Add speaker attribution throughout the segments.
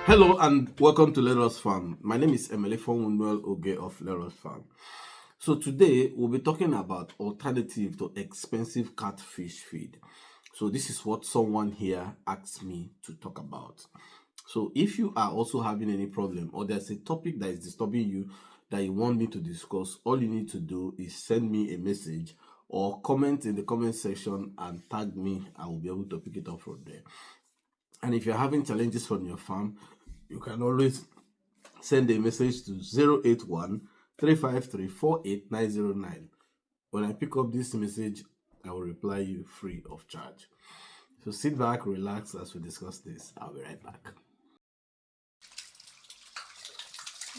Speaker 1: Hello and welcome to Let Us Farm. My name is Emele Fonwunwel Oge of Let Us Farm. So today we'll be talking about alternative to expensive catfish feed. So this is what someone here asked me to talk about. So if you are also having any problem or there's a topic that is disturbing you that you want me to discuss, all you need to do is send me a message or comment in the comment section and tag me. I will be able to pick it up from there. And if you're having challenges from your farm, you can always send a message to 081 353 48909. When I pick up this message, I will reply you free of charge. So sit back, relax as we discuss this. I'll be right back.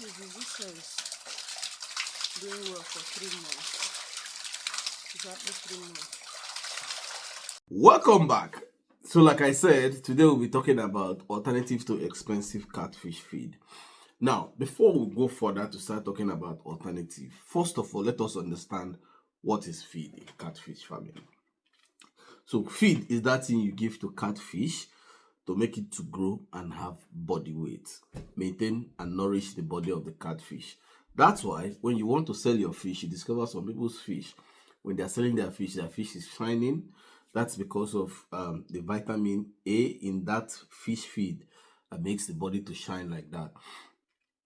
Speaker 2: This is doing well for 3 months. Exactly 3 months.
Speaker 1: Welcome back. So like I said, today we'll be talking about alternatives to expensive catfish feed. Now, before we go further to start talking about alternative, first of all, let us understand what is feed in catfish farming. So feed is that thing you give to catfish to make it to grow and have body weight, maintain and nourish the body of the catfish. That's why when you want to sell your fish, you discover some people's fish, when they're selling their fish is shining. That's because of the vitamin A in that fish feed that makes the body to shine like that.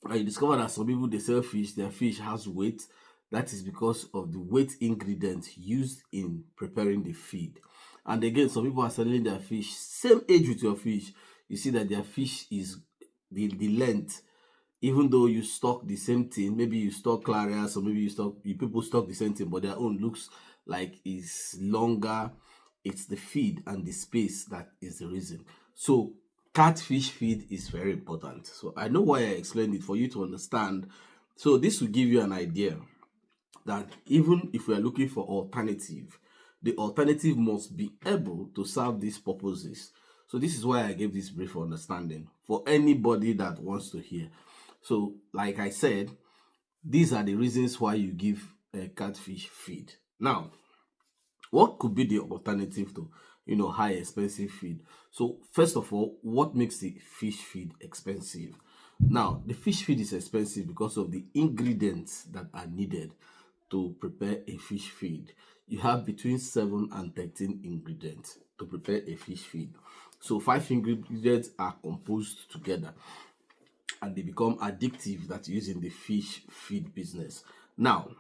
Speaker 1: And you discover that some people, they sell fish, their fish has weight. That is because of the weight ingredients used in preparing the feed. And again, some people are selling their fish same age with your fish. You see that their fish is the length, even though you stock the same thing. Maybe you stock clarias, or maybe people stock the same thing, but their own looks like it's longer. It's the feed and the space that is the reason. So catfish feed is very important. So I know why I explained it for you to understand. So this will give you an idea that even if we are looking for alternative, the alternative must be able to serve these purposes. So this is why I gave this brief understanding for anybody that wants to hear. So like I said, these are the reasons why you give a catfish feed. Now, what could be the alternative to high expensive feed? So first of all, what makes the fish feed expensive? Now, the fish feed is expensive because of the ingredients that are needed to prepare a fish feed. You have between 7 and 13 ingredients to prepare a fish feed. So 5 ingredients are composed together and they become addictive that you use in the fish feed business. Now,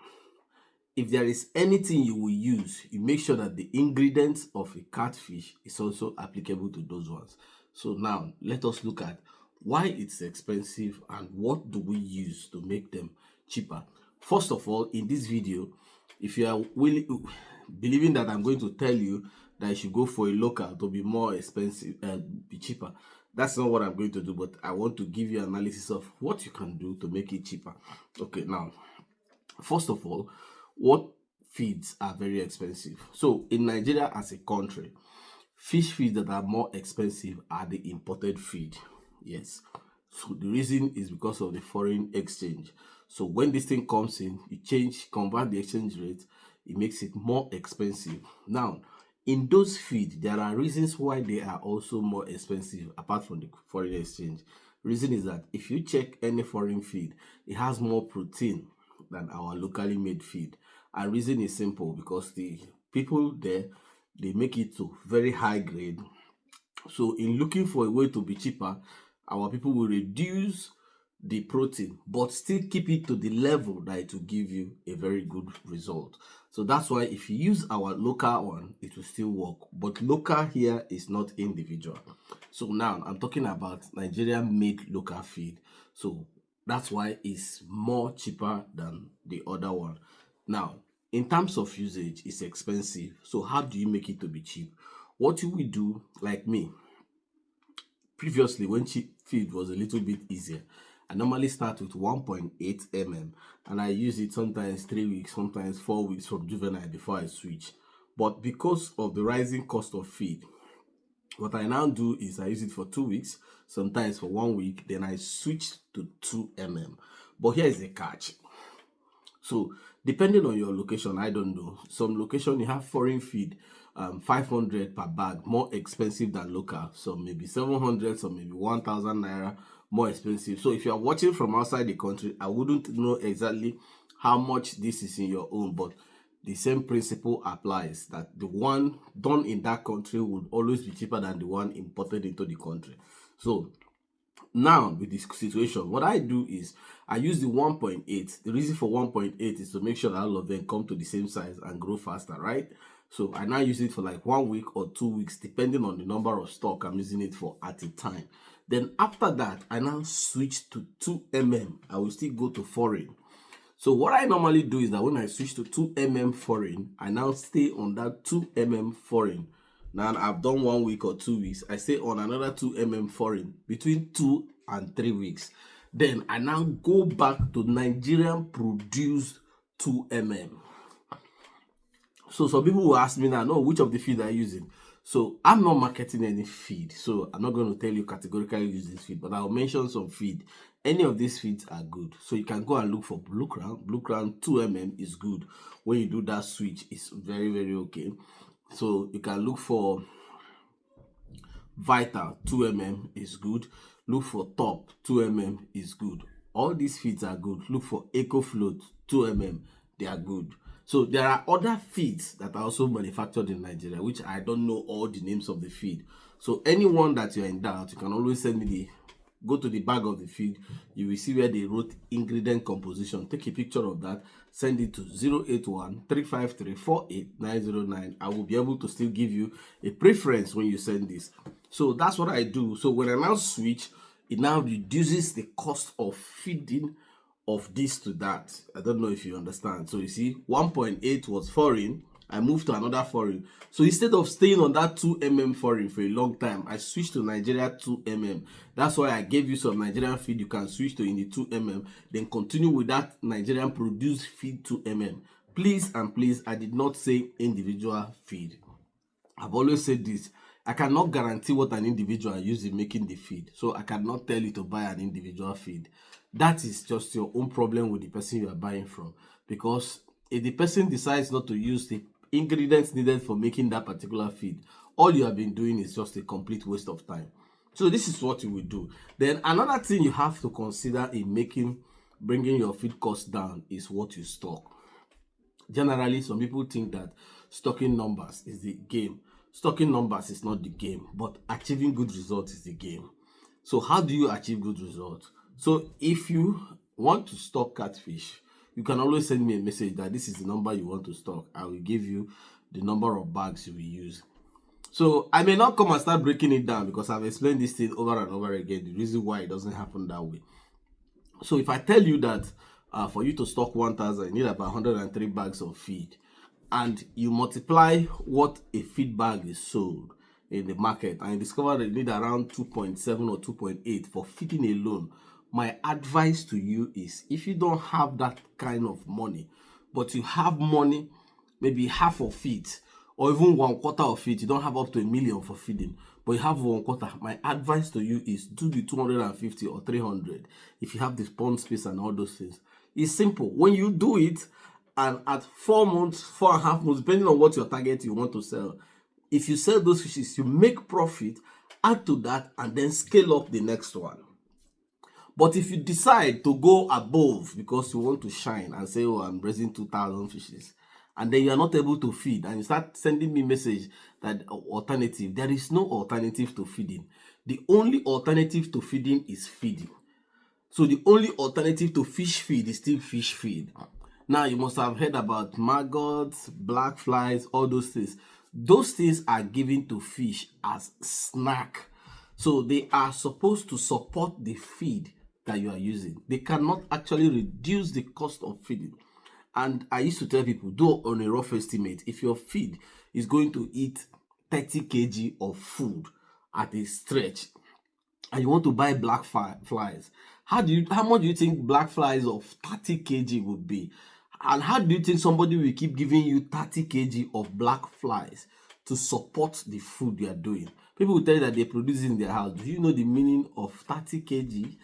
Speaker 1: if there is anything you will use, you make sure that the ingredients of a catfish is also applicable to those ones. So now let us look at why it's expensive and what do we use to make them cheaper. First of all, in this video, if you are believing that I'm going to tell you that you should go for a local to be more expensive and be cheaper, that's not what I'm going to do, but I want to give you analysis of what you can do to make it cheaper. Okay, now first of all, what feeds are very expensive? So in Nigeria as a country, fish feeds that are more expensive are the imported feed. Yes. So the reason is because of the foreign exchange. So when this thing comes in, you convert the exchange rate, it makes it more expensive. Now, in those feed, there are reasons why they are also more expensive apart from the foreign exchange. Reason is that if you check any foreign feed, it has more protein than our locally made feed. And reason is simple, because the people there, they make it to very high grade. So in looking for a way to be cheaper, our people will reduce the protein but still keep it to the level that it will give you a very good result. So that's why if you use our local one, it will still work, but local here is not individual. So now I'm talking about Nigerian made local feed, so that's why it's more cheaper than the other one. Now, in terms of usage, it's expensive. So how do you make it to be cheap? What you will do, like me, previously when cheap feed was a little bit easier, I normally start with 1.8 mm and I use it sometimes 3 weeks, sometimes 4 weeks from juvenile before I switch. But because of the rising cost of feed, what I now do is I use it for 2 weeks, sometimes for 1 week, then I switch to 2 mm. But here is the catch. So depending on your location, I don't know, some location you have foreign feed, 500 per bag, more expensive than local. Some maybe 700, some maybe 1,000 naira more expensive. So if you are watching from outside the country, I wouldn't know exactly how much this is in your own, but the same principle applies, that the one done in that country would always be cheaper than the one imported into the country. So now with this situation, what I do is I use the 1.8. The reason for 1.8 is to make sure that all of them come to the same size and grow faster, right? So I now use it for like 1 week or 2 weeks, depending on the number of stock I'm using it for at a time. Then after that, I now switch to 2 mm. I will still go to foreign. So what I normally do is that when I switch to 2 mm foreign, I now stay on that 2 mm foreign. Now I've done 1 week or 2 weeks. I stay on another 2 mm foreign between 2 and 3 weeks. Then I now go back to Nigerian produced 2 mm. So some people will ask me now, no, which of the feed are you using? So I'm not marketing any feed, so I'm not going to tell you categorically use this feed, but I'll mention some feed. Any of these feeds are good, so you can go and look for Blue Crown. Blue Crown 2 mm is good. When you do that switch, it's very, very okay. So you can look for Vital 2 mm is good. Look for Top 2 mm is good. All these feeds are good. Look for EcoFloat 2 mm, they are good. So there are other feeds that are also manufactured in Nigeria, which I don't know all the names of the feed. So anyone that you're in doubt, you can always send me go to the bag of the feed. You will see where they wrote ingredient composition. Take a picture of that, send it to 081-353-48909. I will be able to still give you a preference when you send this. So that's what I do. So when I now switch, it now reduces the cost of feeding of this to that. I don't know if you understand. So you see, 1.8 was foreign. I moved to another foreign. So instead of staying on that 2 mm foreign for a long time, I switched to Nigeria 2 mm. That's why I gave you some Nigerian feed you can switch to in the 2 mm, then continue with that Nigerian produced feed 2 mm. Please and please, I did not say individual feed. I've always said this. I cannot guarantee what an individual uses in making the feed. So I cannot tell you to buy an individual feed. That is just your own problem with the person you are buying from. Because if the person decides not to use the ingredients needed for making that particular feed, all you have been doing is just a complete waste of time. So this is what you will do. Then another thing you have to consider in bringing your feed cost down is what you stock. Generally, some people think that stocking numbers is the game. Stocking numbers is not the game, but achieving good results is the game. So how do you achieve good results? So if you want to stock catfish, you can always send me a message that this is the number you want to stock. I will give you the number of bags you will use. So I may not come and start breaking it down because I've explained this thing over and over again, the reason why it doesn't happen that way. So if I tell you that for you to stock 1,000, you need about 103 bags of feed, and you multiply what a feed bag is sold in the market, and you discover that you need around 2.7 or 2.8 for feeding alone, my advice to you is, if you don't have that kind of money, but you have money, maybe half of it, or even 1/4 of it, you don't have up to 1 million for feeding, but you have 1/4, my advice to you is do the 250 or 300 if you have the pond space and all those things. It's simple. When you do it, and at 4 months, 4.5 months, depending on what your target you want to sell, if you sell those fishes, you make profit, add to that, and then scale up the next one. But if you decide to go above because you want to shine and say, oh, I'm raising 2,000 fishes, and then you are not able to feed, and you start sending me message that alternative, there is no alternative to feeding. The only alternative to feeding is feeding. So the only alternative to fish feed is still fish feed. Now you must have heard about maggots, black flies, all those things. Those things are given to fish as snack. So they are supposed to support the feed that you are using. They cannot actually reduce the cost of feeding. And I used to tell people, do on a rough estimate, if your feed is going to eat 30 kg of food at a stretch, and you want to buy black flies, how much do you think black flies of 30 kg would be? And how do you think somebody will keep giving you 30 kg of black flies to support the food you are doing? People will tell you that they produce it in their house. Do you know the meaning of 30 kg?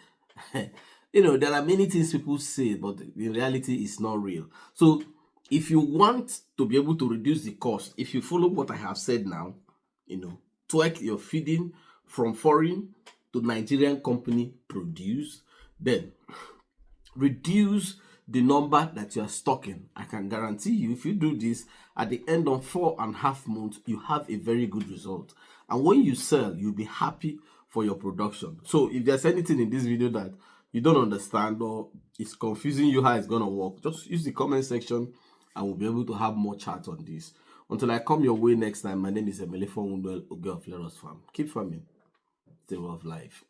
Speaker 1: There are many things people say, but in reality, it's not real. So if you want to be able to reduce the cost, if you follow what I have said now, tweak your feeding from foreign to Nigerian company produce, then reduce the number that you are stocking. I can guarantee you, if you do this at the end of 4.5 months, you have a very good result. And when you sell, you'll be happy for your production. So if there's anything in this video that you don't understand or it's confusing you how it's gonna work, just use the comment section and we'll be able to have more chat on this. Until I come your way next time, my name is Emelefo Oge of Leros Farm. Keep farming. Stay well of life.